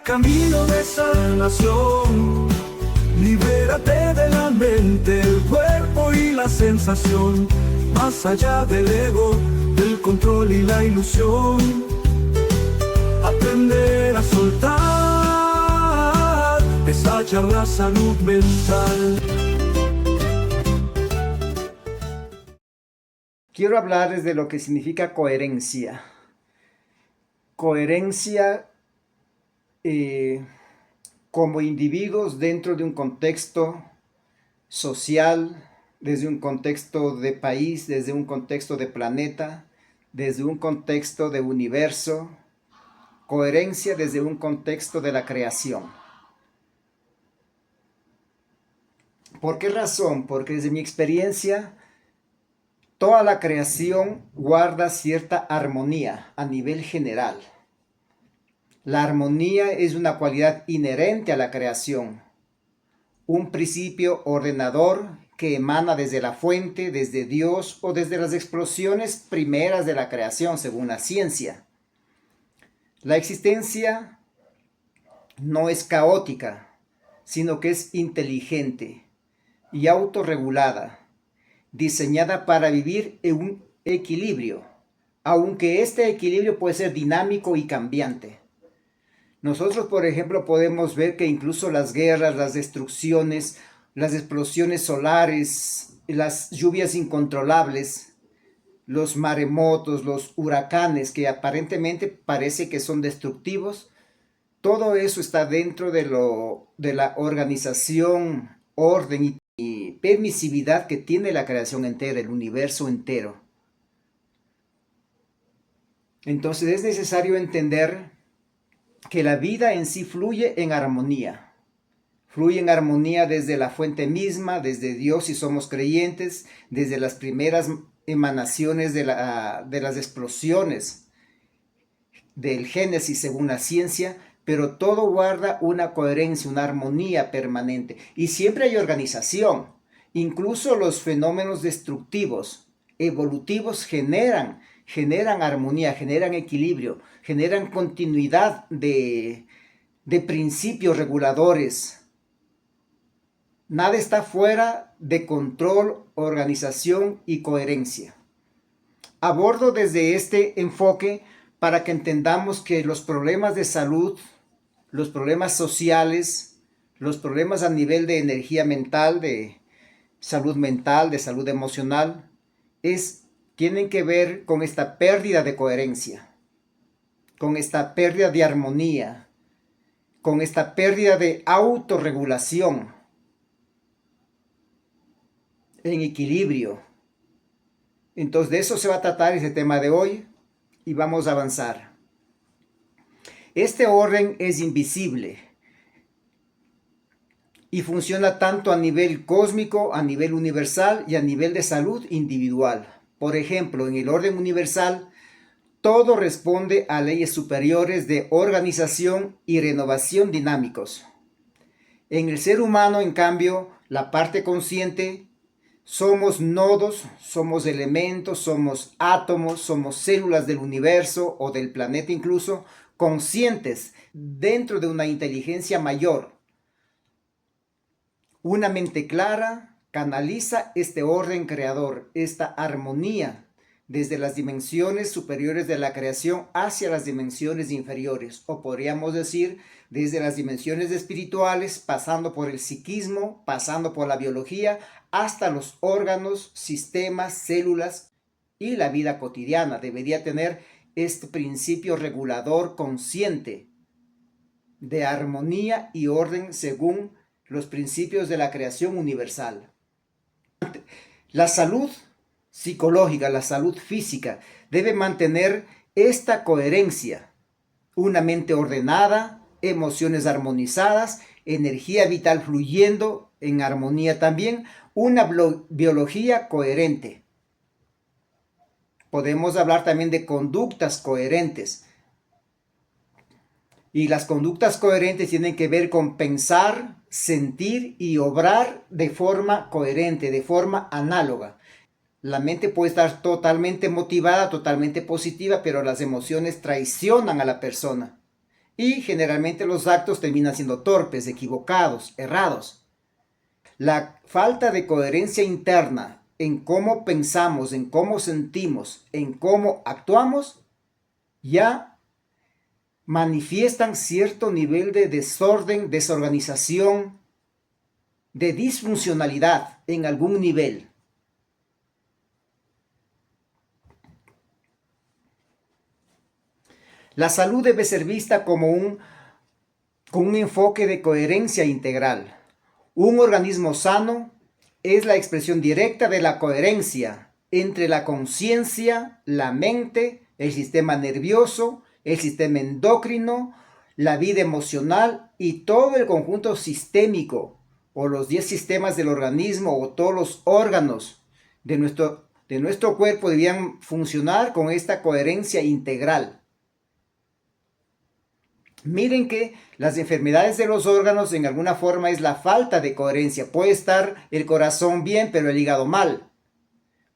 camino de sanación. Libérate de la mente, el cuerpo y la sensación. Más allá del ego, del control y la ilusión. Aprender a soltar es hallar la salud mental. Quiero hablarles de lo que significa coherencia. Coherencia como individuos dentro de un contexto social, desde un contexto de país, desde un contexto de planeta, desde un contexto de universo. Coherencia desde un contexto de la creación. ¿Por qué razón? Porque desde mi experiencia, toda la creación guarda cierta armonía a nivel general. La armonía es una cualidad inherente a la creación, un principio ordenador que emana desde la fuente, desde Dios o desde las explosiones primeras de la creación, según la ciencia. La existencia no es caótica, sino que es inteligente y autorregulada, diseñada para vivir en un equilibrio, aunque este equilibrio puede ser dinámico y cambiante. Nosotros, por ejemplo, podemos ver que incluso las guerras, las destrucciones, las explosiones solares, las lluvias incontrolables, los maremotos, los huracanes que aparentemente parece que son destructivos, todo eso está dentro de la organización, orden y permisividad que tiene la creación entera, el universo entero. Entonces es necesario entender que la vida en sí fluye en armonía. Fluye en armonía desde la fuente misma, desde Dios si somos creyentes, desde las primeras emanaciones de las explosiones del Génesis según la ciencia, pero todo guarda una coherencia, una armonía permanente. Y siempre hay organización. Incluso los fenómenos destructivos, evolutivos, generan armonía, generan equilibrio, generan continuidad de principios reguladores. Nada está fuera de control, organización y coherencia. Abordo desde este enfoque para que entendamos que los problemas de salud, los problemas sociales, los problemas a nivel de energía mental, de salud emocional, tienen que ver con esta pérdida de coherencia, con esta pérdida de armonía, con esta pérdida de autorregulación, en equilibrio. Entonces de eso se va a tratar ese tema de hoy y vamos a avanzar. Este orden es invisible y funciona tanto a nivel cósmico, a nivel universal y a nivel de salud individual. Por ejemplo, en el orden universal, todo responde a leyes superiores de organización y renovación dinámicos. En el ser humano, en cambio, la parte consciente, somos nodos, somos elementos, somos átomos, somos células del universo o del planeta incluso, conscientes dentro de una inteligencia mayor. Una mente clara canaliza este orden creador, esta armonía, desde las dimensiones superiores de la creación hacia las dimensiones inferiores, o podríamos decir, desde las dimensiones espirituales, pasando por el psiquismo, pasando por la biología, hasta los órganos, sistemas, células y la vida cotidiana. Debería tener este principio regulador consciente de armonía y orden según los principios de la creación universal. La salud psicológica, la salud física, debe mantener esta coherencia. Una mente ordenada, emociones armonizadas, energía vital fluyendo en armonía también, una biología coherente. Podemos hablar también de conductas coherentes. Y las conductas coherentes tienen que ver con pensar, sentir y obrar de forma coherente, de forma análoga. La mente puede estar totalmente motivada, totalmente positiva, pero las emociones traicionan a la persona. y generalmente los actos terminan siendo torpes, equivocados, errados. La falta de coherencia interna en cómo pensamos, en cómo sentimos, en cómo actuamos, ya manifiestan cierto nivel de desorden, desorganización, de disfuncionalidad en algún nivel. La salud debe ser vista como con un enfoque de coherencia integral. Un organismo sano es la expresión directa de la coherencia entre la conciencia, la mente, el sistema nervioso, el sistema endocrino, la vida emocional y todo el conjunto sistémico, o los 10 sistemas del organismo, o todos los órganos de nuestro cuerpo debían funcionar con esta coherencia integral. Miren que las enfermedades de los órganos en alguna forma es la falta de coherencia. Puede estar el corazón bien, pero el hígado mal.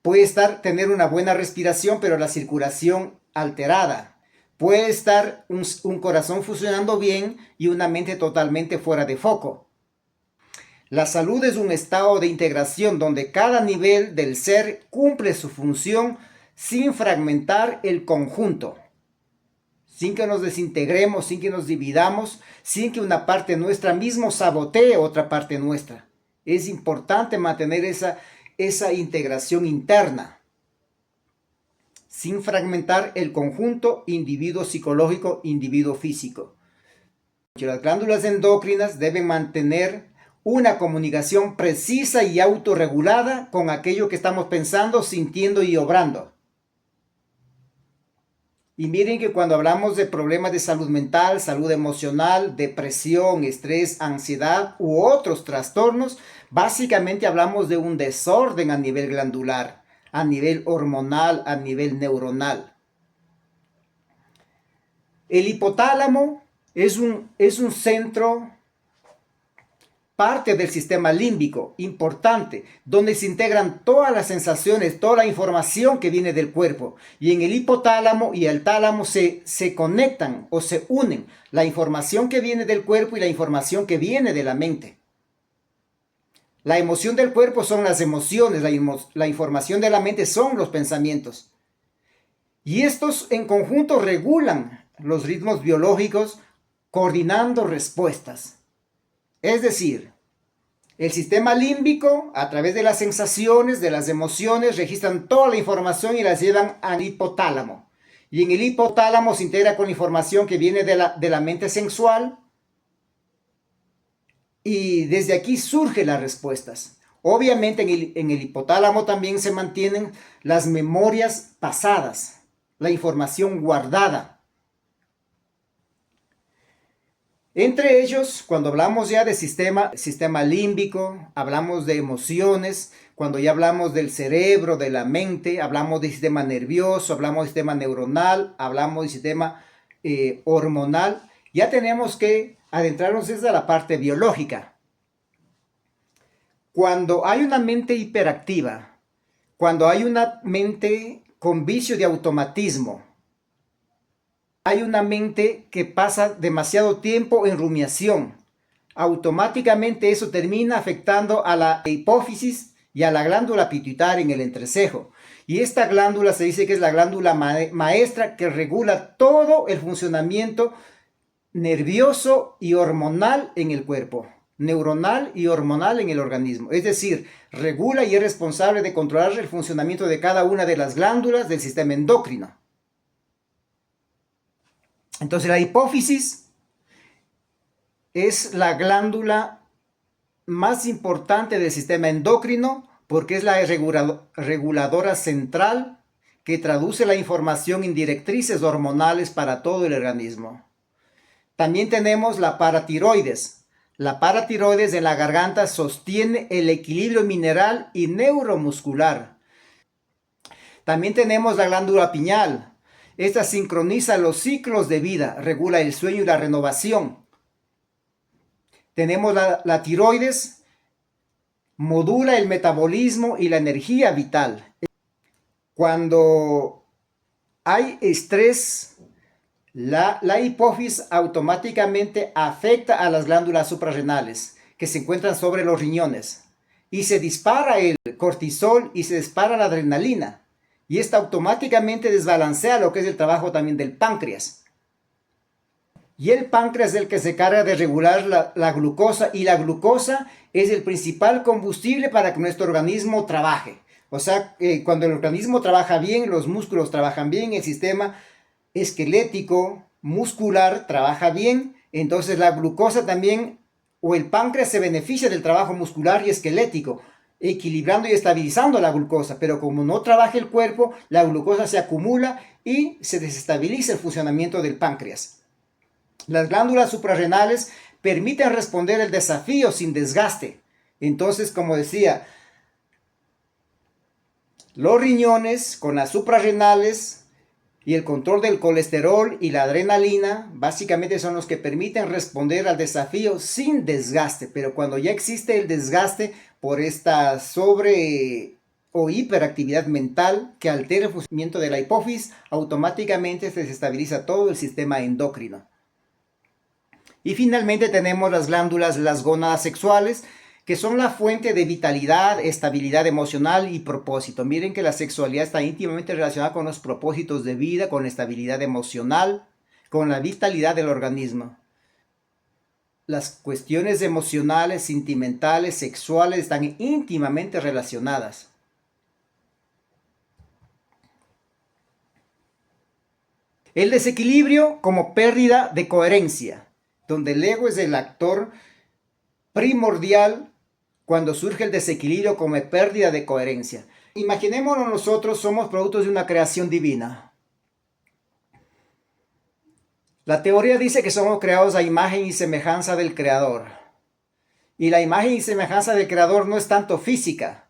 Puede tener una buena respiración, pero la circulación alterada. Puede estar un corazón funcionando bien y una mente totalmente fuera de foco. La salud es un estado de integración donde cada nivel del ser cumple su función sin fragmentar el conjunto, sin que nos desintegremos, sin que nos dividamos, sin que una parte nuestra mismo sabotee otra parte nuestra. Es importante mantener esa integración interna, sin fragmentar el conjunto individuo psicológico, individuo físico. Las glándulas endocrinas deben mantener una comunicación precisa y autorregulada con aquello que estamos pensando, sintiendo y obrando. Y miren que cuando hablamos de problemas de salud mental, salud emocional, depresión, estrés, ansiedad u otros trastornos, básicamente hablamos de un desorden a nivel glandular, a nivel hormonal, a nivel neuronal. El hipotálamo es un centro, parte del sistema límbico, importante, donde se integran todas las sensaciones, toda la información que viene del cuerpo. Y en el hipotálamo y el tálamo se conectan o se unen la información que viene del cuerpo y la información que viene de la mente. La emoción del cuerpo son las emociones, la información de la mente son los pensamientos. Y estos en conjunto regulan los ritmos biológicos, coordinando respuestas. Es decir, el sistema límbico, a través de las sensaciones, de las emociones, registran toda la información y las llevan al hipotálamo. Y en el hipotálamo se integra con información que viene de la mente sensual. Y desde aquí surgen las respuestas. Obviamente en el hipotálamo también se mantienen las memorias pasadas, la información guardada. Entre ellos, cuando hablamos ya de sistema límbico, hablamos de emociones, cuando ya hablamos del cerebro, de la mente, hablamos del sistema nervioso, hablamos del sistema neuronal, hablamos del sistema hormonal, ya tenemos que adentrarnos desde la parte biológica. Cuando hay una mente hiperactiva, cuando hay una mente con vicio de automatismo, hay una mente que pasa demasiado tiempo en rumiación. Automáticamente eso termina afectando a la hipófisis y a la glándula pituitaria en el entrecejo. Y esta glándula se dice que es la glándula maestra que regula todo el funcionamiento nervioso y hormonal en el cuerpo. Neuronal y hormonal en el organismo. Es decir, regula y es responsable de controlar el funcionamiento de cada una de las glándulas del sistema endocrino. Entonces la hipófisis es la glándula más importante del sistema endocrino porque es la reguladora central que traduce la información en directrices hormonales para todo el organismo. También tenemos la paratiroides. La paratiroides en la garganta sostiene el equilibrio mineral y neuromuscular. También tenemos la glándula pineal. Esta sincroniza los ciclos de vida, regula el sueño y la renovación. Tenemos la tiroides, modula el metabolismo y la energía vital. Cuando hay estrés, La hipófisis automáticamente afecta a las glándulas suprarrenales que se encuentran sobre los riñones y se dispara el cortisol y se dispara la adrenalina y esto automáticamente desbalancea lo que es el trabajo también del páncreas. Y el páncreas es el que se encarga de regular la glucosa y la glucosa es el principal combustible para que nuestro organismo trabaje. O sea, cuando el organismo trabaja bien, los músculos trabajan bien, el sistema esquelético, muscular trabaja bien, entonces la glucosa también, o el páncreas se beneficia del trabajo muscular y esquelético, equilibrando y estabilizando la glucosa, pero como no trabaja el cuerpo, la glucosa se acumula y se desestabiliza el funcionamiento del páncreas. Las glándulas suprarrenales permiten responder el desafío sin desgaste. Entonces, como decía, los riñones con las suprarrenales y el control del colesterol y la adrenalina básicamente son los que permiten responder al desafío sin desgaste. Pero cuando ya existe el desgaste por esta sobre o hiperactividad mental que altera el funcionamiento de la hipófisis, automáticamente se desestabiliza todo el sistema endocrino. Y finalmente tenemos las glándulas, las gónadas sexuales, que son la fuente de vitalidad, estabilidad emocional y propósito. Miren que la sexualidad está íntimamente relacionada con los propósitos de vida, con la estabilidad emocional, con la vitalidad del organismo. Las cuestiones emocionales, sentimentales, sexuales están íntimamente relacionadas. El desequilibrio como pérdida de coherencia, donde el ego es el actor primordial cuando surge el desequilibrio como pérdida de coherencia. Imaginémonos nosotros somos productos de una creación divina. La teoría dice que somos creados a imagen y semejanza del Creador. Y la imagen y semejanza del Creador no es tanto física,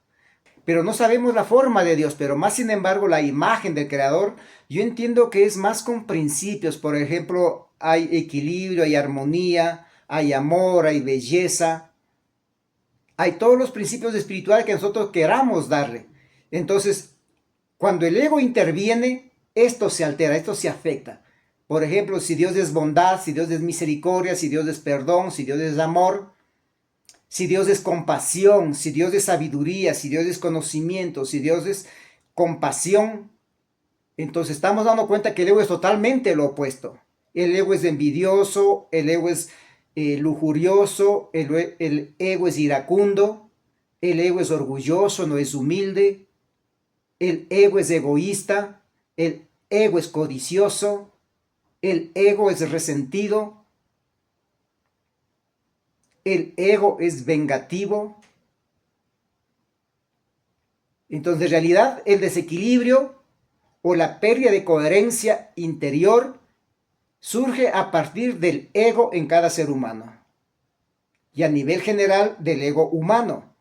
pero no sabemos la forma de Dios, pero más sin embargo la imagen del Creador, yo entiendo que es más con principios. Por ejemplo, hay equilibrio, hay armonía, hay amor, hay belleza, hay todos los principios espirituales que nosotros queramos darle. Entonces, cuando el ego interviene, esto se altera, esto se afecta. Por ejemplo, si Dios es bondad, si Dios es misericordia, si Dios es perdón, si Dios es amor, si Dios es compasión, si Dios es sabiduría, si Dios es conocimiento, si Dios es compasión, entonces estamos dando cuenta que el ego es totalmente lo opuesto. El ego es envidioso, el ego es lujurioso, el ego es iracundo, el ego es orgulloso, no es humilde, el ego es egoísta, el ego es codicioso, el ego es resentido, el ego es vengativo. Entonces, en realidad, el desequilibrio o la pérdida de coherencia interior surge a partir del ego en cada ser humano y a nivel general del ego humano.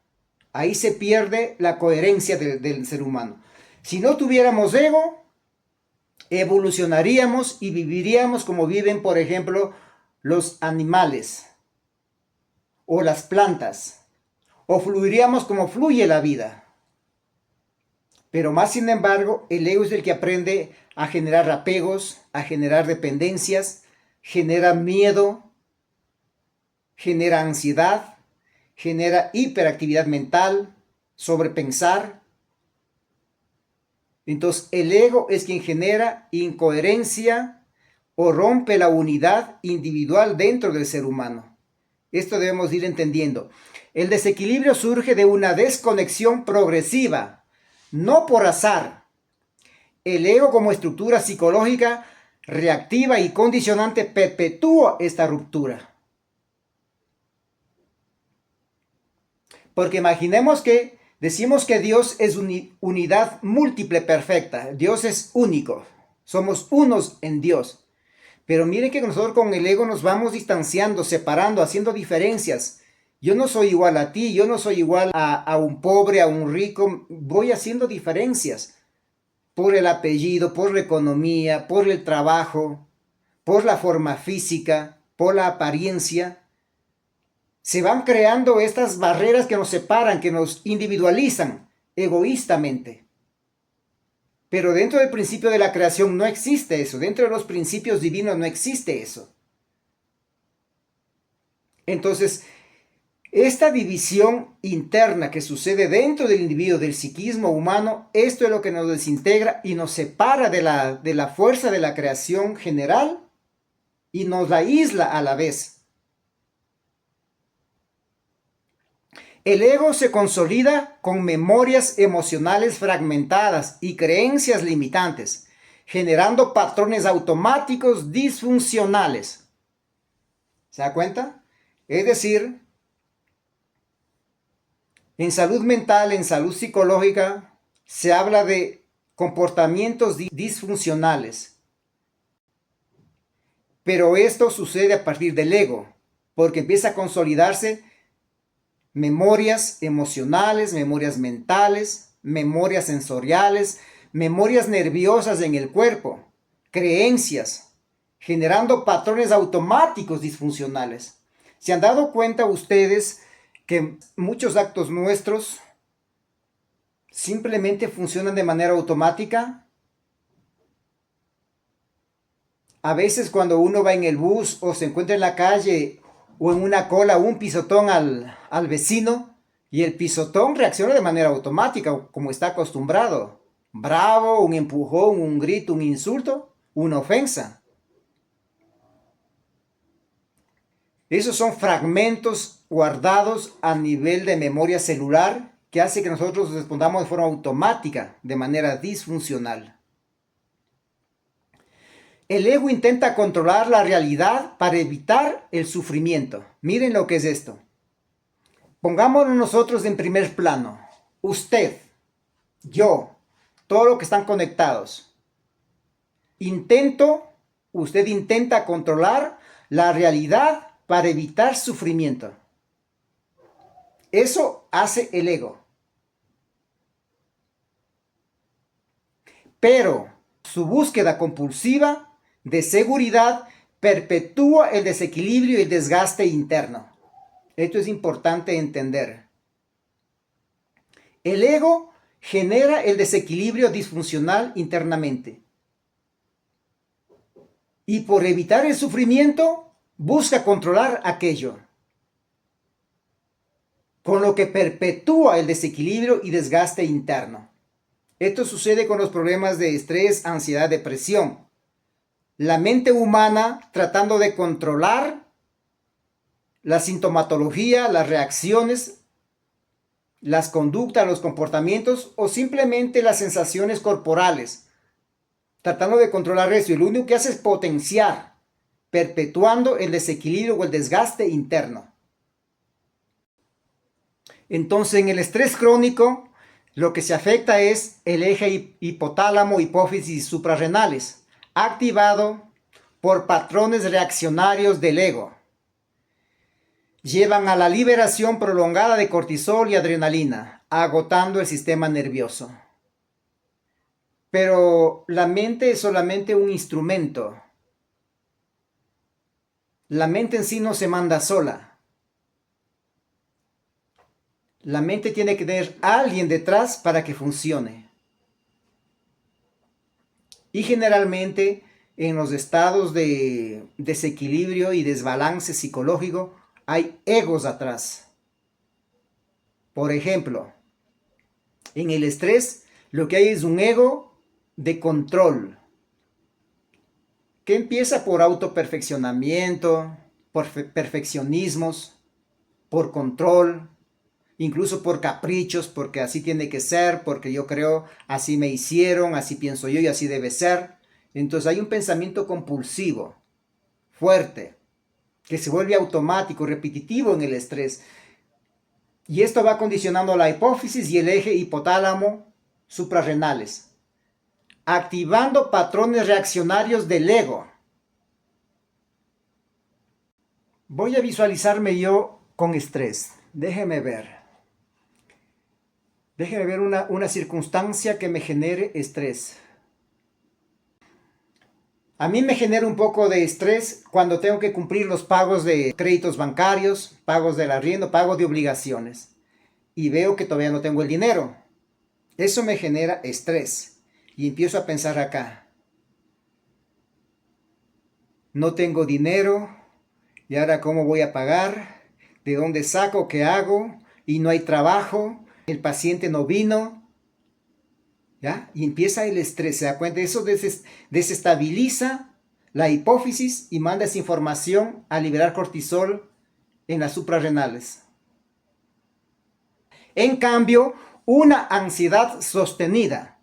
Ahí se pierde la coherencia del ser humano. Si no tuviéramos ego, evolucionaríamos y viviríamos como viven, por ejemplo, los animales o las plantas, o fluiríamos como fluye la vida. Pero más sin embargo, el ego es el que aprende a generar apegos, a generar dependencias, genera miedo, genera ansiedad, genera hiperactividad mental, sobrepensar. Entonces el ego es quien genera incoherencia o rompe la unidad individual dentro del ser humano. Esto debemos ir entendiendo. El desequilibrio surge de una desconexión progresiva, no por azar. El ego como estructura psicológica reactiva y condicionante perpetúa esta ruptura. Porque imaginemos que decimos que Dios es unidad múltiple perfecta. Dios es único. Somos unos en Dios. Pero miren que nosotros con el ego nos vamos distanciando, separando, haciendo diferencias. Yo no soy igual a ti, yo no soy igual a un pobre, a un rico. Voy haciendo diferencias por el apellido, por la economía, por el trabajo, por la forma física, por la apariencia. Se van creando estas barreras que nos separan, que nos individualizan egoístamente. Pero dentro del principio de la creación no existe eso. Dentro de los principios divinos no existe eso. Entonces, esta división interna que sucede dentro del individuo, del psiquismo humano, esto es lo que nos desintegra y nos separa de la fuerza de la creación general y nos la aísla a la vez. El ego se consolida con memorias emocionales fragmentadas y creencias limitantes, generando patrones automáticos disfuncionales. ¿Se da cuenta? Es decir, en salud mental, en salud psicológica, se habla de comportamientos disfuncionales. Pero esto sucede a partir del ego, porque empieza a consolidarse memorias emocionales, memorias mentales, memorias sensoriales, memorias nerviosas en el cuerpo, creencias, generando patrones automáticos disfuncionales. ¿Se han dado cuenta ustedes que muchos actos nuestros simplemente funcionan de manera automática? A veces cuando uno va en el bus o se encuentra en la calle o en una cola un pisotón al vecino y el pisotón reacciona de manera automática como está acostumbrado. Bravo, un empujón, un grito, un insulto, una ofensa. Esos son fragmentos guardados a nivel de memoria celular que hace que nosotros respondamos de forma automática, de manera disfuncional. El ego intenta controlar la realidad para evitar el sufrimiento. Miren lo que es esto. Pongámonos nosotros en primer plano. Usted, yo, todo lo que están conectados. Usted intenta controlar la realidad para evitar sufrimiento. Eso hace el ego. Pero su búsqueda compulsiva de seguridad perpetúa el desequilibrio y el desgaste interno. Esto es importante entender. El ego genera el desequilibrio disfuncional internamente. Y por evitar el sufrimiento, busca controlar aquello, con lo que perpetúa el desequilibrio y desgaste interno. Esto sucede con los problemas de estrés, ansiedad, depresión. La mente humana tratando de controlar la sintomatología, las reacciones, las conductas, los comportamientos o simplemente las sensaciones corporales. Tratando de controlar eso y lo único que hace es potenciar, perpetuando el desequilibrio o el desgaste interno. Entonces, en el estrés crónico, lo que se afecta es el eje hipotálamo, hipófisis y suprarrenales, activado por patrones reaccionarios del ego. Llevan a la liberación prolongada de cortisol y adrenalina, agotando el sistema nervioso. Pero la mente es solamente un instrumento. La mente en sí no se manda sola. La mente tiene que tener a alguien detrás para que funcione. Y generalmente en los estados de desequilibrio y desbalance psicológico hay egos atrás. Por ejemplo, en el estrés lo que hay es un ego de control, que empieza por autoperfeccionamiento, por perfeccionismos, por control, incluso por caprichos, porque así tiene que ser, porque yo creo, así me hicieron, así pienso yo y así debe ser. Entonces hay un pensamiento compulsivo, fuerte, que se vuelve automático, repetitivo en el estrés. Y esto va condicionando la hipófisis y el eje hipotálamo suprarrenales, activando patrones reaccionarios del ego. Voy a visualizarme yo con estrés. Déjeme ver. Déjeme ver una circunstancia que me genere estrés. A mí me genera un poco de estrés cuando tengo que cumplir los pagos de créditos bancarios, pagos del arriendo, pago de obligaciones. Y veo que todavía no tengo el dinero. Eso me genera estrés. y empiezo a pensar acá. No tengo dinero, y ahora ¿cómo voy a pagar? ¿De dónde saco? ¿Qué hago? Y no hay trabajo, el paciente no vino, ¿ya? Y empieza el estrés, ¿se da cuenta? Eso desestabiliza la hipófisis y manda esa información a liberar cortisol en las suprarrenales. En cambio, una ansiedad sostenida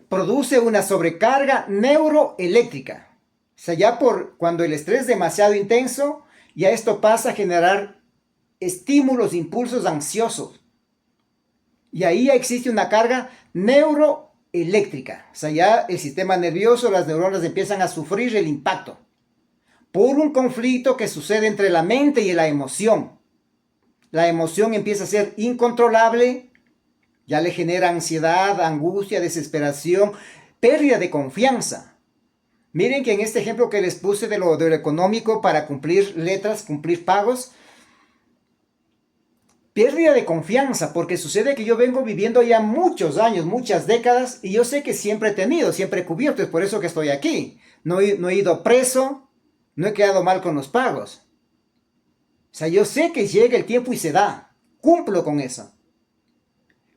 produce una sobrecarga neuroeléctrica. O sea, ya cuando el estrés es demasiado intenso, ya esto pasa a generar estímulos, impulsos ansiosos. Y ahí ya existe una carga neuroeléctrica. O sea, ya el sistema nervioso, las neuronas empiezan a sufrir el impacto por un conflicto que sucede entre la mente y la emoción. La emoción empieza a ser incontrolable, ya le genera ansiedad, angustia, desesperación, pérdida de confianza. Miren que en este ejemplo que les puse de lo económico para cumplir letras, cumplir pagos, pérdida de confianza, porque sucede que yo vengo viviendo ya muchos años, muchas décadas, y yo sé que siempre he tenido, siempre he cubierto, es por eso que estoy aquí. No he ido preso, no he quedado mal con los pagos. O sea, yo sé que llega el tiempo y se da, cumplo con eso.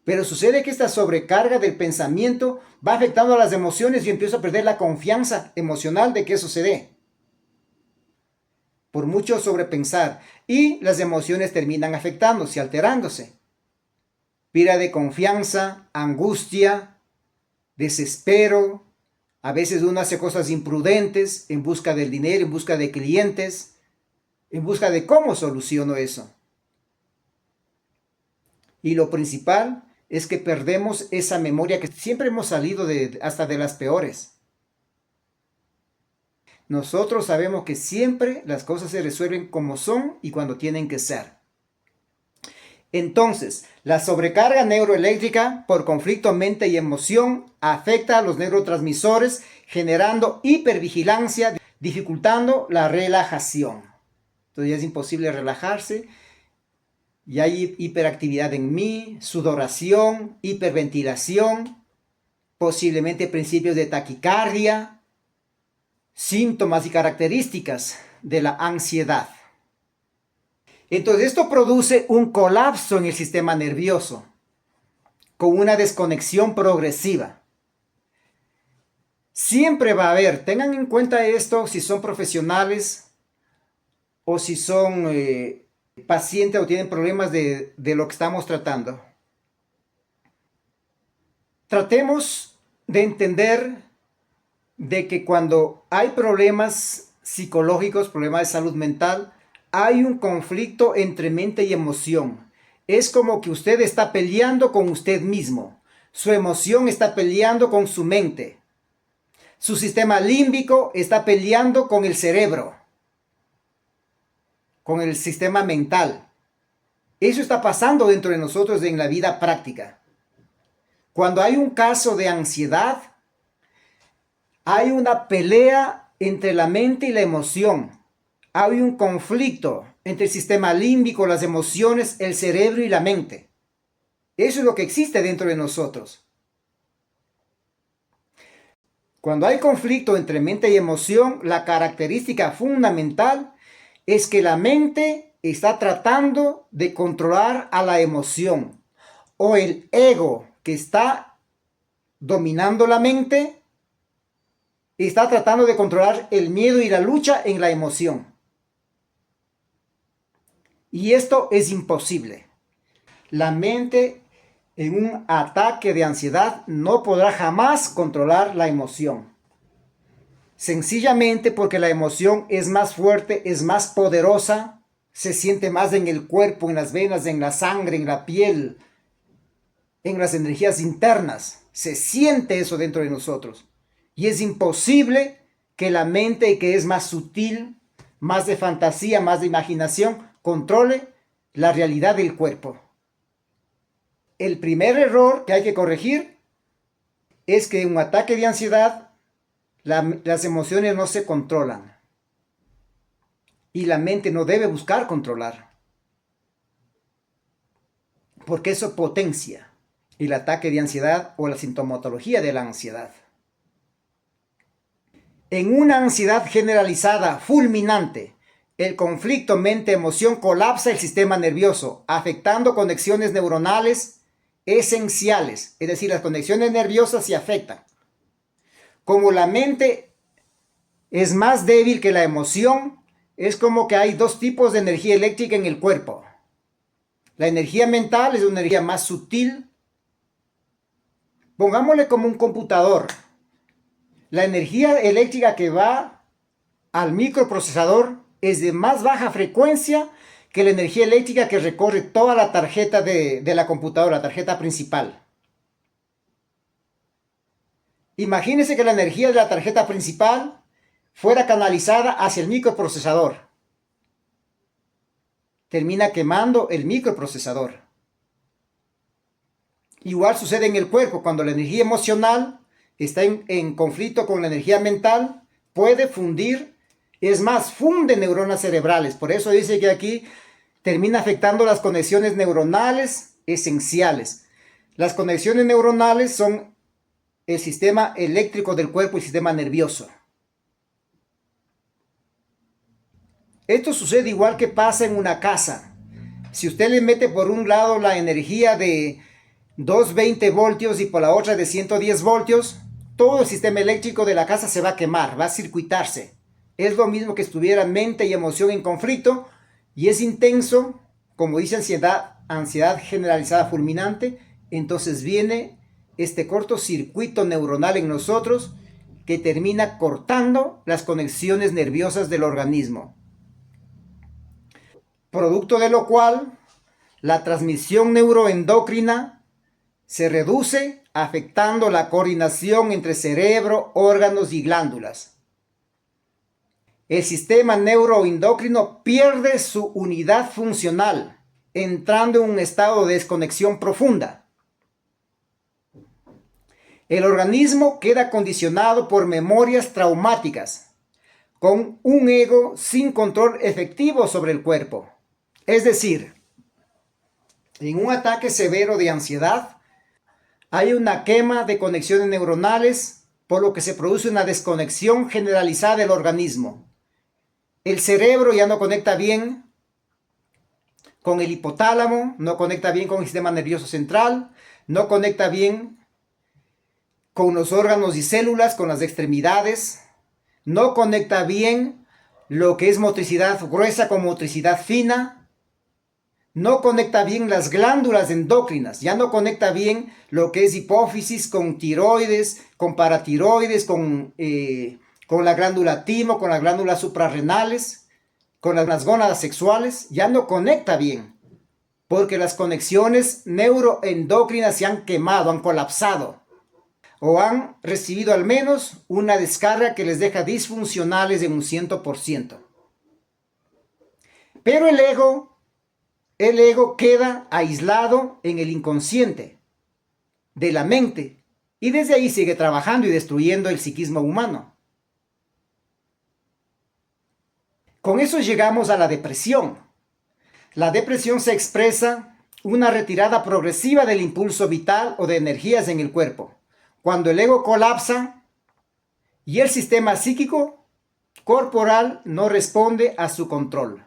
Pero sucede que esta sobrecarga del pensamiento va afectando a las emociones y yo empiezo a perder la confianza emocional de que eso se dé. Por mucho sobrepensar. Y las emociones terminan afectándose, alterándose. Pérdida de confianza, angustia, desespero. A veces uno hace cosas imprudentes en busca del dinero, en busca de clientes, en busca de cómo soluciono eso. Y lo principal es que perdemos esa memoria que siempre hemos salido hasta de las peores. Nosotros sabemos que siempre las cosas se resuelven como son y cuando tienen que ser. Entonces, la sobrecarga neuroeléctrica por conflicto mente y emoción afecta a los neurotransmisores, generando hipervigilancia, dificultando la relajación. Entonces ya es imposible relajarse. Y hay hiperactividad en mí, sudoración, hiperventilación, posiblemente principios de taquicardia, síntomas y características de la ansiedad. Entonces esto produce un colapso en el sistema nervioso, con una desconexión progresiva. Siempre va a haber, tengan en cuenta esto si son profesionales o si son pacientes o tienen problemas de lo que estamos tratando. Tratemos de entender de que cuando hay problemas psicológicos, problemas de salud mental, hay un conflicto entre mente y emoción. Es como que usted está peleando con usted mismo. Su emoción está peleando con su mente. Su sistema límbico está peleando con el cerebro, con el sistema mental. Eso está pasando dentro de nosotros en la vida práctica. Cuando hay un caso de ansiedad, hay una pelea entre la mente y la emoción. Hay un conflicto entre el sistema límbico, las emociones, el cerebro y la mente. Eso es lo que existe dentro de nosotros. Cuando hay conflicto entre mente y emoción, la característica fundamental es que la mente está tratando de controlar a la emoción, o el ego que está dominando la mente está tratando de controlar el miedo y la lucha en la emoción. Y esto es imposible. La mente en un ataque de ansiedad no podrá jamás controlar la emoción. Sencillamente porque la emoción es más fuerte, es más poderosa, se siente más en el cuerpo, en las venas, en la sangre, en la piel, en las energías internas. Se siente eso dentro de nosotros. Y es imposible que la mente, que es más sutil, más de fantasía, más de imaginación, controle la realidad del cuerpo. El primer error que hay que corregir es que en un ataque de ansiedad las emociones no se controlan. Y la mente no debe buscar controlar. Porque eso potencia. el ataque de ansiedad o la sintomatología de la ansiedad. En una ansiedad generalizada, fulminante, el conflicto mente-emoción colapsa el sistema nervioso, afectando conexiones neuronales esenciales, es decir, las conexiones nerviosas se afectan. Como la mente es más débil que la emoción, es como que hay dos tipos de energía eléctrica en el cuerpo. La energía mental es una energía más sutil. Pongámosle como un computador. La energía eléctrica que va al microprocesador es de más baja frecuencia que la energía eléctrica que recorre toda la tarjeta de la computadora, la tarjeta principal. Imagínense que la energía de la tarjeta principal fuera canalizada hacia el microprocesador. Termina quemando el microprocesador. Igual sucede en el cuerpo, cuando la energía emocional está en conflicto con la energía mental, puede fundir, es más, funde neuronas cerebrales. Por eso dice que aquí termina afectando las conexiones neuronales esenciales. Las conexiones neuronales son el sistema eléctrico del cuerpo y el sistema nervioso. Esto sucede igual que pasa en una casa. Si usted le mete por un lado la energía de 220 voltios y por la otra de 110 voltios, todo el sistema eléctrico de la casa se va a quemar, va a circuitarse. Es lo mismo que estuviera mente y emoción en conflicto y es intenso, como dice ansiedad generalizada fulminante. Entonces viene este cortocircuito neuronal en nosotros que termina cortando las conexiones nerviosas del organismo. Producto de lo cual, la transmisión neuroendocrina se reduce, afectando la coordinación entre cerebro, órganos y glándulas. El sistema neuroendocrino pierde su unidad funcional, entrando en un estado de desconexión profunda. El organismo queda condicionado por memorias traumáticas, con un ego sin control efectivo sobre el cuerpo. Es decir, en un ataque severo de ansiedad, hay una quema de conexiones neuronales, por lo que se produce una desconexión generalizada del organismo. El cerebro ya no conecta bien con el hipotálamo, no conecta bien con el sistema nervioso central, no conecta bien con los órganos y células, con las extremidades, no conecta bien lo que es motricidad gruesa con motricidad fina, no conecta bien las glándulas endocrinas, ya no conecta bien lo que es hipófisis con tiroides, con paratiroides, con la glándula timo, con las glándulas suprarrenales, con las gónadas sexuales, ya no conecta bien, porque las conexiones neuroendocrinas se han quemado, han colapsado, o han recibido al menos una descarga que les deja disfuncionales en un 100%. Pero el ego queda aislado en el inconsciente de la mente y desde ahí sigue trabajando y destruyendo el psiquismo humano. Con eso llegamos a la depresión. La depresión se expresa una retirada progresiva del impulso vital o de energías en el cuerpo, cuando el ego colapsa y el sistema psíquico corporal no responde a su control.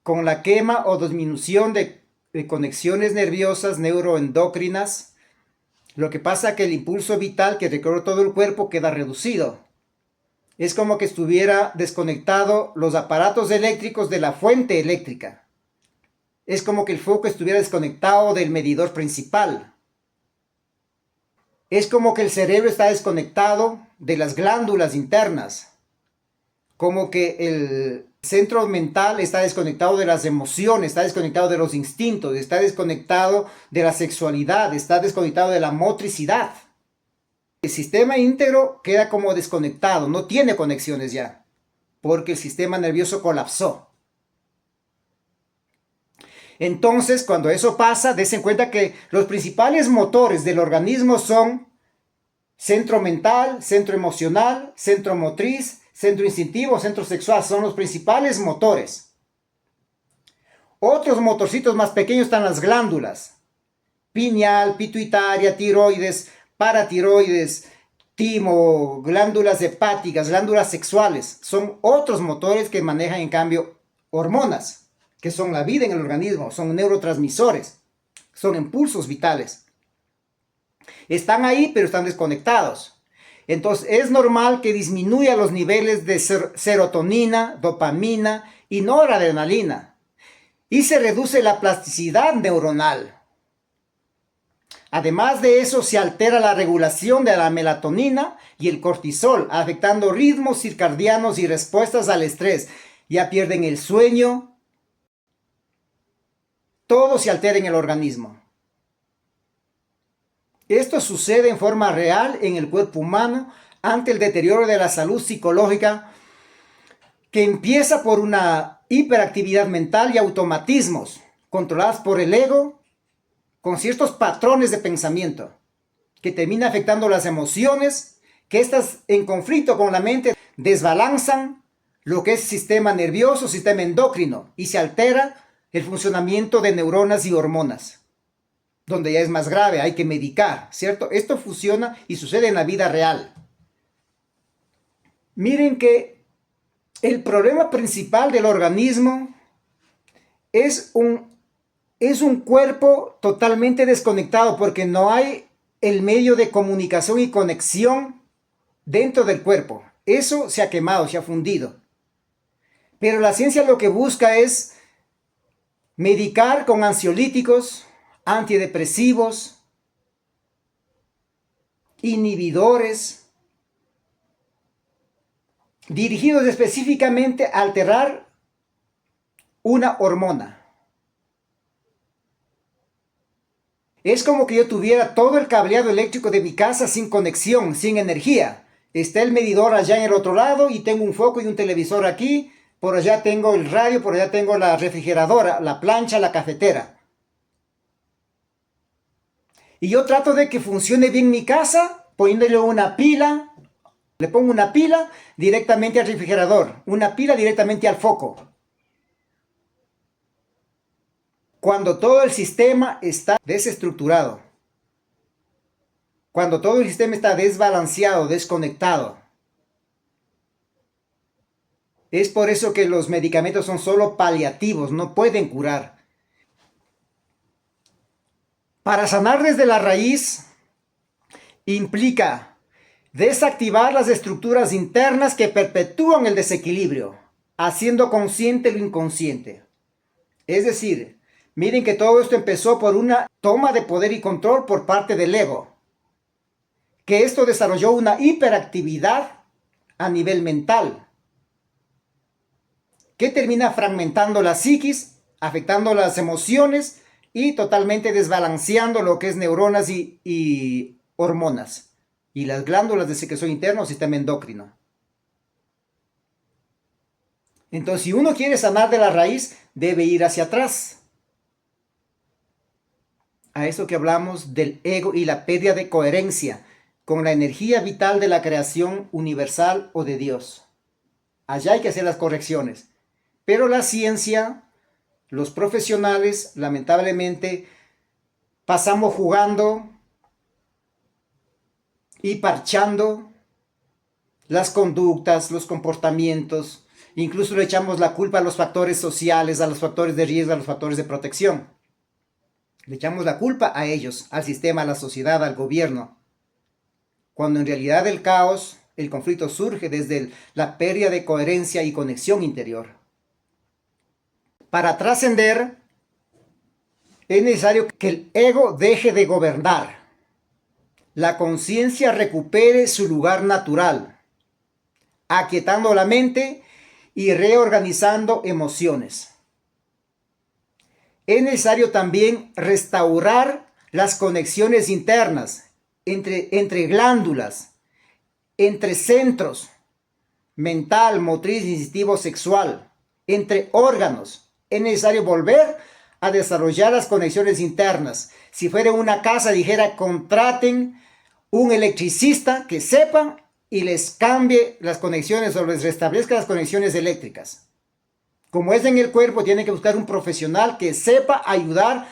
Con la quema o disminución de conexiones nerviosas neuroendocrinas, lo que pasa es que el impulso vital que recorre todo el cuerpo queda reducido. Es como que estuviera desconectado los aparatos eléctricos de la fuente eléctrica. Es como que el foco estuviera desconectado del medidor principal. Es como que el cerebro está desconectado de las glándulas internas. Como que el centro mental está desconectado de las emociones, está desconectado de los instintos, está desconectado de la sexualidad, está desconectado de la motricidad. El sistema íntegro queda como desconectado, no tiene conexiones ya, porque el sistema nervioso colapsó. Entonces, cuando eso pasa, dense cuenta que los principales motores del organismo son centro mental, centro emocional, centro motriz, centro instintivo, centro sexual, son los principales motores. Otros motorcitos más pequeños están las glándulas. pineal, pituitaria, tiroides, paratiroides, timo, glándulas hepáticas, glándulas sexuales. Son otros motores que manejan en cambio hormonas, que son la vida en el organismo, son neurotransmisores, son impulsos vitales. Están ahí, pero están desconectados. Entonces es normal que disminuya los niveles de serotonina, dopamina y noradrenalina. Y se reduce la plasticidad neuronal. Además de eso, se altera la regulación de la melatonina y el cortisol, afectando ritmos circadianos y respuestas al estrés. Ya pierden el sueño. Todo se altera en el organismo. Esto sucede en forma real en el cuerpo humano ante el deterioro de la salud psicológica, que empieza por una hiperactividad mental y automatismos controlados por el ego, con ciertos patrones de pensamiento, que termina afectando las emociones, que estas en conflicto con la mente desbalanzan lo que es sistema nervioso, sistema endocrino, y se altera el funcionamiento de neuronas y hormonas, donde ya es más grave, hay que medicar, ¿cierto? Esto funciona y sucede en la vida real. Miren que el problema principal del organismo es un cuerpo totalmente desconectado, porque no hay el medio de comunicación y conexión dentro del cuerpo. Eso se ha quemado, se ha fundido. Pero la ciencia lo que busca es medicar con ansiolíticos, antidepresivos, inhibidores, dirigidos específicamente a alterar una hormona. Es como que yo tuviera todo el cableado eléctrico de mi casa sin conexión, sin energía. Está el medidor allá en el otro lado y tengo un foco y un televisor aquí. Por allá tengo el radio, por allá tengo la refrigeradora, la plancha, la cafetera. Y yo trato de que funcione bien mi casa, poniéndole una pila. Le pongo una pila directamente al refrigerador, una pila directamente al foco. Cuando todo el sistema está desestructurado, cuando todo el sistema está desbalanceado, desconectado. Es por eso que los medicamentos son solo paliativos, no pueden curar. Para sanar desde la raíz implica desactivar las estructuras internas que perpetúan el desequilibrio, haciendo consciente lo inconsciente. Es decir, miren que todo esto empezó por una toma de poder y control por parte del ego, que esto desarrolló una hiperactividad a nivel mental, que termina fragmentando la psiquis, afectando las emociones y totalmente desbalanceando lo que es neuronas y hormonas, y las glándulas de secreción interna o sistema endocrino. Entonces, si uno quiere sanar de la raíz, debe ir hacia atrás. A eso que hablamos del ego y la pérdida de coherencia con la energía vital de la creación universal o de Dios. Allá hay que hacer las correcciones. Pero la ciencia, los profesionales, lamentablemente, pasamos jugando y parchando las conductas, los comportamientos. Incluso le echamos la culpa a los factores sociales, a los factores de riesgo, a los factores de protección. Le echamos la culpa a ellos, al sistema, a la sociedad, al gobierno. Cuando en realidad el caos, el conflicto surge desde la pérdida de coherencia y conexión interior. Para trascender, es necesario que el ego deje de gobernar. La conciencia recupere su lugar natural, aquietando la mente y reorganizando emociones. Es necesario también restaurar las conexiones internas entre glándulas, entre centros, mental, motriz, instintivo, sexual, entre órganos. Es necesario volver a desarrollar las conexiones internas. Si fuera una casa, dijera, contraten un electricista que sepa y les cambie las conexiones o les restablezca las conexiones eléctricas. Como es en el cuerpo, tiene que buscar un profesional que sepa ayudar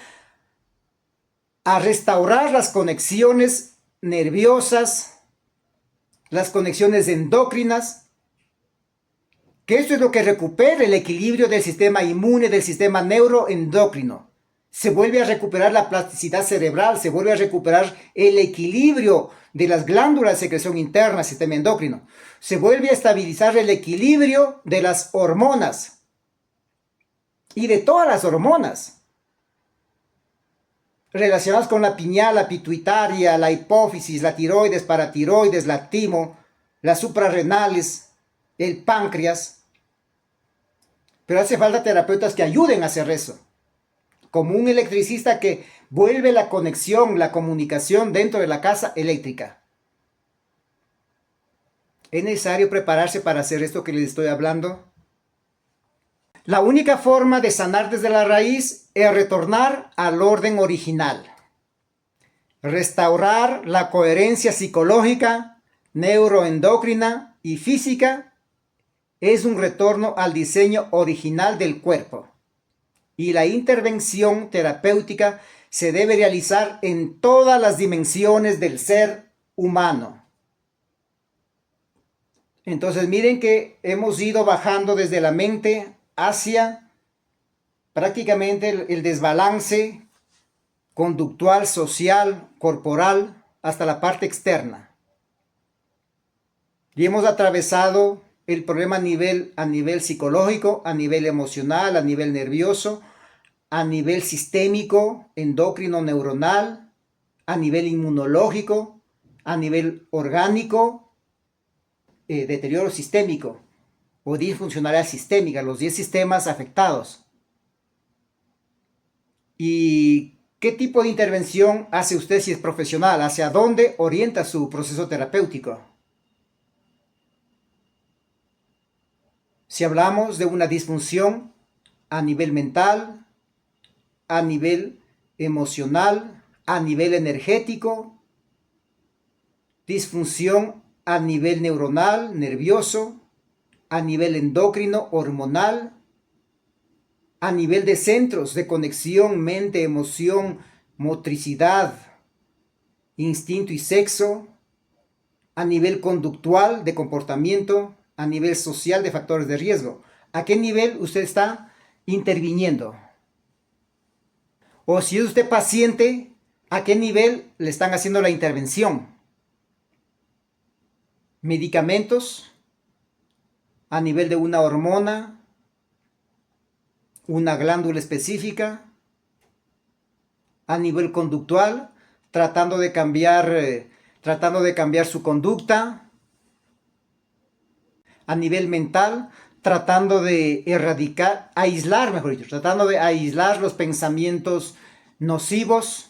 a restaurar las conexiones nerviosas, las conexiones endocrinas, que esto es lo que recupera el equilibrio del sistema inmune, del sistema neuroendocrino. Se vuelve a recuperar la plasticidad cerebral, se vuelve a recuperar el equilibrio de las glándulas de secreción interna, sistema endocrino. Se vuelve a estabilizar el equilibrio de las hormonas y de todas las hormonas relacionadas con la pineal, la pituitaria, la hipófisis, la tiroides, paratiroides, la timo, las suprarrenales, el páncreas. Pero hace falta terapeutas que ayuden a hacer eso, como un electricista que vuelve la conexión, la comunicación dentro de la casa eléctrica. ¿Es necesario prepararse para hacer esto que les estoy hablando? La única forma de sanar desde la raíz es retornar al orden original. Restaurar la coherencia psicológica, neuroendocrina y física es un retorno al diseño original del cuerpo. Y la intervención terapéutica se debe realizar en todas las dimensiones del ser humano. Entonces miren que hemos ido bajando desde la mente hacia prácticamente el desbalance conductual, social, corporal, hasta la parte externa. Y hemos atravesado el problema a nivel psicológico, a nivel emocional, a nivel nervioso, a nivel sistémico, endocrino, neuronal, a nivel inmunológico, a nivel orgánico, deterioro sistémico o disfuncionalidad sistémica, los 10 sistemas afectados. ¿Y qué tipo de intervención hace usted si es profesional? ¿Hacia dónde orienta su proceso terapéutico? Si hablamos de una disfunción a nivel mental, a nivel emocional, a nivel energético, disfunción a nivel neuronal, nervioso, a nivel endocrino, hormonal, a nivel de centros de conexión, mente, emoción, motricidad, instinto y sexo, a nivel conductual de comportamiento, a nivel social de factores de riesgo. ¿A qué nivel usted está interviniendo? O si es usted paciente, ¿a qué nivel le están haciendo la intervención? Medicamentos, a nivel de una hormona, una glándula específica, a nivel conductual, tratando de cambiar su conducta, a nivel mental, tratando de tratando de aislar los pensamientos nocivos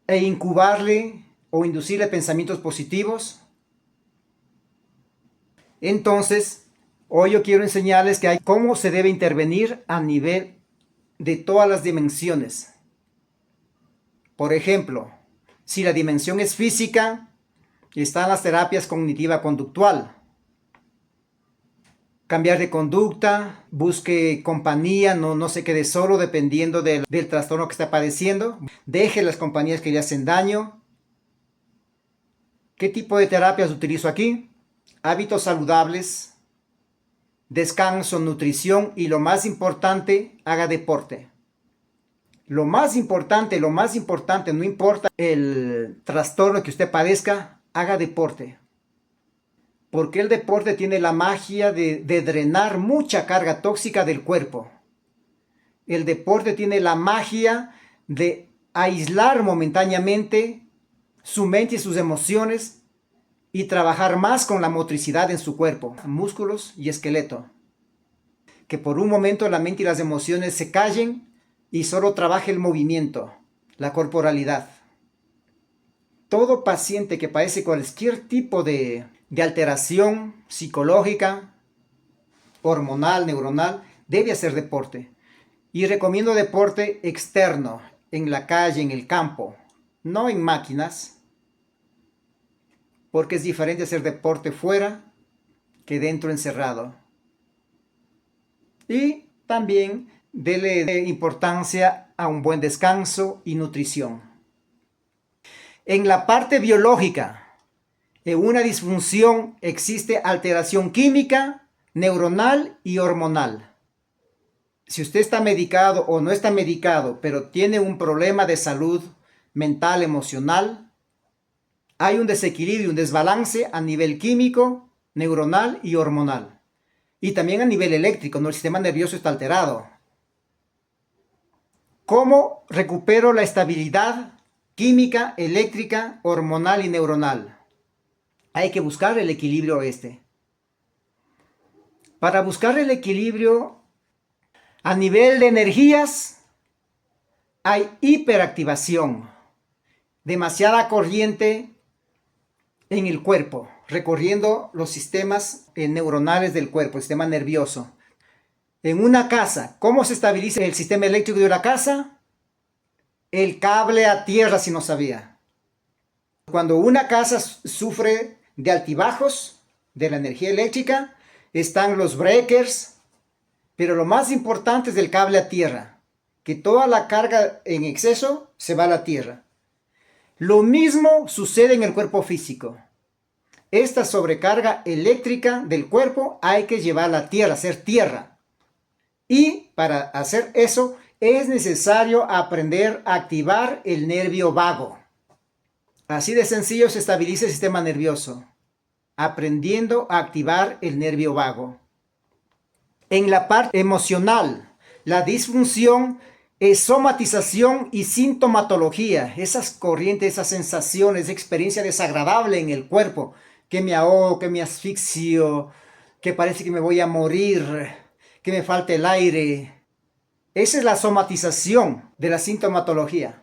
e incubarle o inducirle pensamientos positivos. Entonces, hoy yo quiero enseñarles cómo se debe intervenir a nivel de todas las dimensiones. Por ejemplo, si la dimensión es física, están las terapias cognitiva-conductual. Cambiar de conducta, busque compañía, no se quede solo dependiendo del trastorno que está padeciendo. Deje las compañías que le hacen daño. ¿Qué tipo de terapias utilizo aquí? Hábitos saludables, descanso, nutrición y lo más importante, haga deporte. Lo más importante, no importa el trastorno que usted padezca, haga deporte. Porque el deporte tiene la magia de drenar mucha carga tóxica del cuerpo. El deporte tiene la magia de aislar momentáneamente su mente y sus emociones y trabajar más con la motricidad en su cuerpo, músculos y esqueleto. Que por un momento la mente y las emociones se callen y solo trabaje el movimiento, la corporalidad. Todo paciente que padece cualquier tipo de alteración psicológica, hormonal, neuronal, debe hacer deporte. Y recomiendo deporte externo, en la calle, en el campo, no en máquinas, porque es diferente hacer deporte fuera que dentro encerrado. Y también dele importancia a un buen descanso y nutrición. En la parte biológica, en una disfunción existe alteración química, neuronal y hormonal. Si usted está medicado o no está medicado, pero tiene un problema de salud mental, emocional, hay un desequilibrio, un desbalance a nivel químico, neuronal y hormonal. Y también a nivel eléctrico, ¿no? El sistema nervioso está alterado. ¿Cómo recupero la estabilidad química, eléctrica, hormonal y neuronal? Hay que buscar el equilibrio este. Para buscar el equilibrio a nivel de energías, hay hiperactivación, demasiada corriente en el cuerpo, recorriendo los sistemas neuronales del cuerpo, el sistema nervioso. En una casa, ¿cómo se estabiliza el sistema eléctrico de una casa? El cable a tierra, si no sabía. Cuando una casa sufre de altibajos de la energía eléctrica, están los breakers, pero lo más importante es el cable a tierra, que toda la carga en exceso se va a la tierra. Lo mismo sucede en el cuerpo físico. Esta sobrecarga eléctrica del cuerpo hay que llevarla a tierra, hacer tierra. Y para hacer eso es necesario aprender a activar el nervio vago. Así de sencillo se estabiliza el sistema nervioso, aprendiendo a activar el nervio vago. En la parte emocional, la disfunción es somatización y sintomatología, esas corrientes, esas sensaciones, esa experiencia desagradable en el cuerpo, que me ahogo, que me asfixio, que parece que me voy a morir, que me falta el aire. Esa es la somatización de la sintomatología.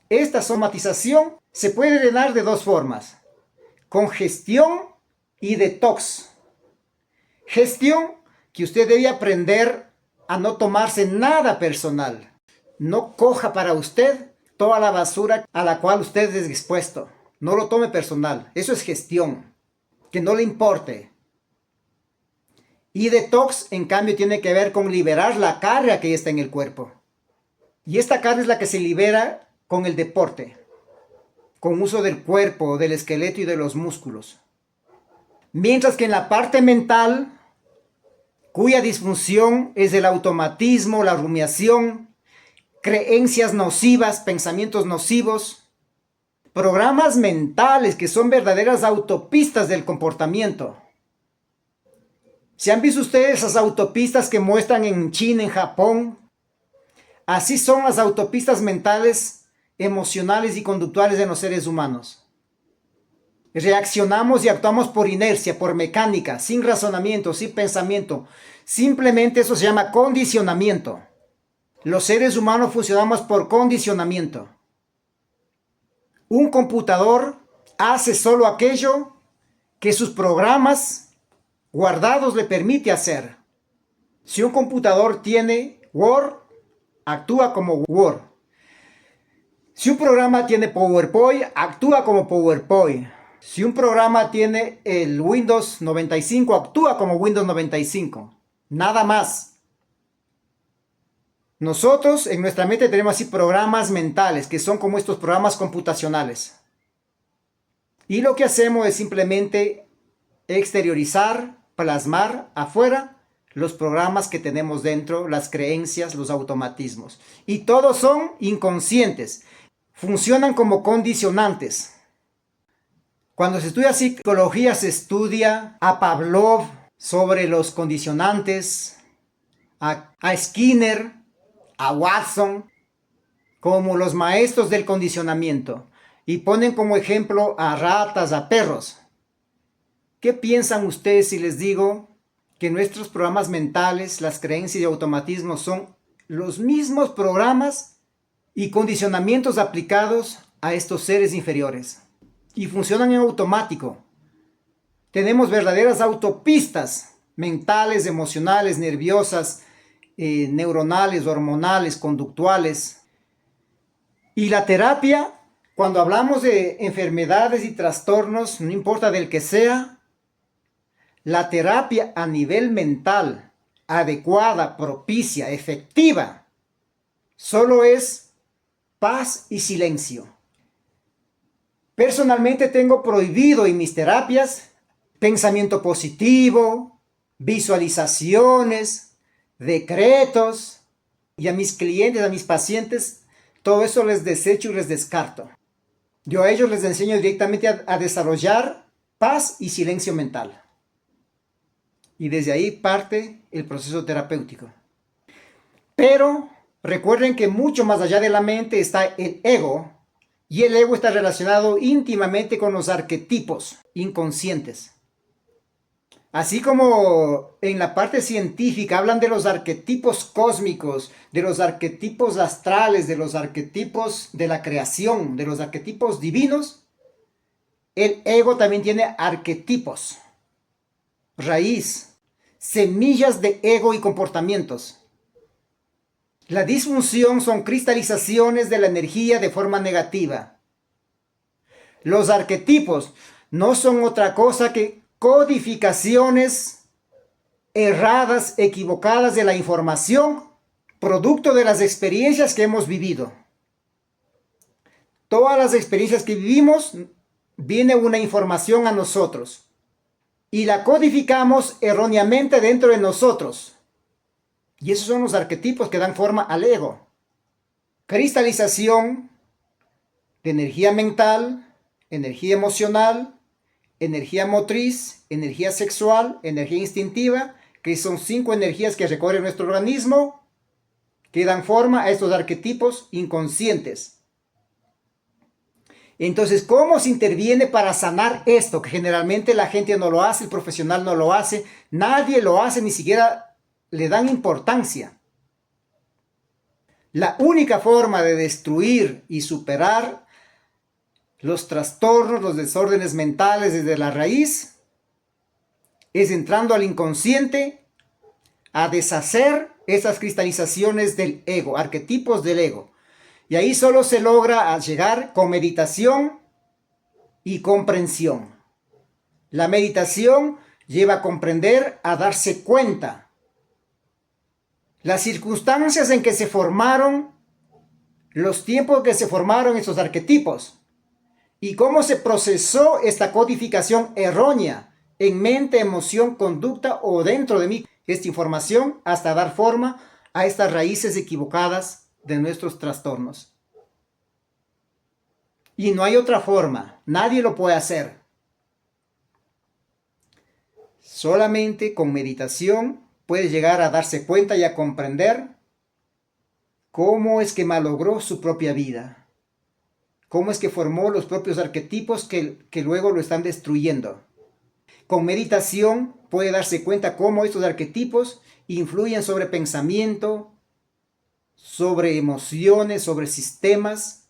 Esta somatización se puede dar de dos formas: congestión y detox. Gestión, que usted debe aprender a no tomarse nada personal. No coja para usted toda la basura a la cual usted es expuesto. No lo tome personal. Eso es gestión. Que no le importe. Y detox, en cambio, tiene que ver con liberar la carga que ya está en el cuerpo. Y esta carga es la que se libera con el deporte, con uso del cuerpo, del esqueleto y de los músculos. Mientras que en la parte mental, cuya disfunción es el automatismo, la rumiación, creencias nocivas, pensamientos nocivos, programas mentales que son verdaderas autopistas del comportamiento. ¿Se han visto ustedes esas autopistas que muestran en China, en Japón? Así son las autopistas mentales, emocionales y conductuales de los seres humanos. Reaccionamos y actuamos por inercia, por mecánica, sin razonamiento, sin pensamiento. Simplemente eso se llama condicionamiento. Los seres humanos funcionamos por condicionamiento. Un computador hace solo aquello que sus programas guardados le permite hacer. Si un computador tiene Word, actúa como Word. Si un programa tiene PowerPoint, actúa como PowerPoint. Si un programa tiene el Windows 95, actúa como Windows 95. Nada más. Nosotros en nuestra mente tenemos así programas mentales, que son como estos programas computacionales. Y lo que hacemos es simplemente exteriorizar, plasmar afuera los programas que tenemos dentro, las creencias, los automatismos. Y todos son inconscientes. Funcionan como condicionantes. Cuando se estudia psicología, se estudia a Pavlov sobre los condicionantes, a Skinner, a Watson, como los maestros del condicionamiento. Y ponen como ejemplo a ratas, a perros. ¿Qué piensan ustedes si les digo que nuestros programas mentales, las creencias y automatismos son los mismos programas y condicionamientos aplicados a estos seres inferiores? Y funcionan en automático. Tenemos verdaderas autopistas mentales, emocionales, nerviosas, neuronales, hormonales, conductuales. Y la terapia, cuando hablamos de enfermedades y trastornos, no importa del que sea, la terapia a nivel mental, adecuada, propicia, efectiva, solo es paz y silencio. Personalmente tengo prohibido en mis terapias pensamiento positivo, visualizaciones, decretos, y a mis clientes, a mis pacientes, todo eso les desecho y les descarto. Yo a ellos les enseño directamente a desarrollar paz y silencio mental. Y desde ahí parte el proceso terapéutico. Pero recuerden que mucho más allá de la mente está el ego, y el ego está relacionado íntimamente con los arquetipos inconscientes. Así como en la parte científica hablan de los arquetipos cósmicos, de los arquetipos astrales, de los arquetipos de la creación, de los arquetipos divinos, el ego también tiene arquetipos, raíz, semillas de ego y comportamientos. La disfunción son cristalizaciones de la energía de forma negativa. Los arquetipos no son otra cosa que codificaciones erradas, equivocadas de la información, producto de las experiencias que hemos vivido. Todas las experiencias que vivimos, viene una información a nosotros y la codificamos erróneamente dentro de nosotros. Y esos son los arquetipos que dan forma al ego. Cristalización de energía mental, energía emocional, energía motriz, energía sexual, energía instintiva, que son 5 energías que recorren nuestro organismo, que dan forma a estos arquetipos inconscientes. Entonces, ¿cómo se interviene para sanar esto? Que generalmente la gente no lo hace, el profesional no lo hace, nadie lo hace, ni siquiera le dan importancia. La única forma de destruir y superar los trastornos, los desórdenes mentales desde la raíz, es entrando al inconsciente a deshacer esas cristalizaciones del ego, arquetipos del ego. Y ahí solo se logra llegar con meditación y comprensión. La meditación lleva a comprender, a darse cuenta las circunstancias en que se formaron, los tiempos que se formaron esos arquetipos. Y cómo se procesó esta codificación errónea en mente, emoción, conducta o dentro de mí, esta información, hasta dar forma a estas raíces equivocadas de nuestros trastornos. Y no hay otra forma, nadie lo puede hacer. Solamente con meditación puede llegar a darse cuenta y a comprender cómo es que malogró su propia vida. Cómo es que formó los propios arquetipos que luego lo están destruyendo. Con meditación puede darse cuenta cómo estos arquetipos influyen sobre pensamiento, sobre emociones, sobre sistemas,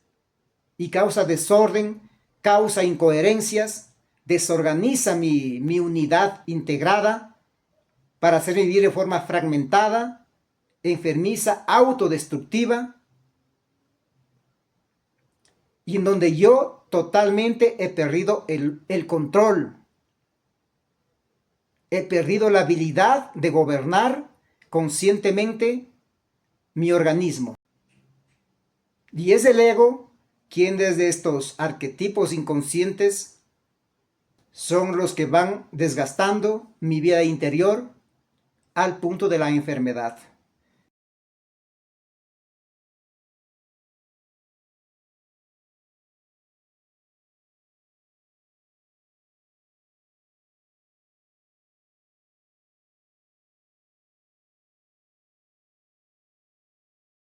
y causa desorden, causa incoherencias, desorganiza mi unidad integrada para hacer vivir de forma fragmentada, enfermiza, autodestructiva, y en donde yo totalmente he perdido el control. He perdido la habilidad de gobernar conscientemente mi organismo. Y es el ego quien desde estos arquetipos inconscientes son los que van desgastando mi vida interior al punto de la enfermedad.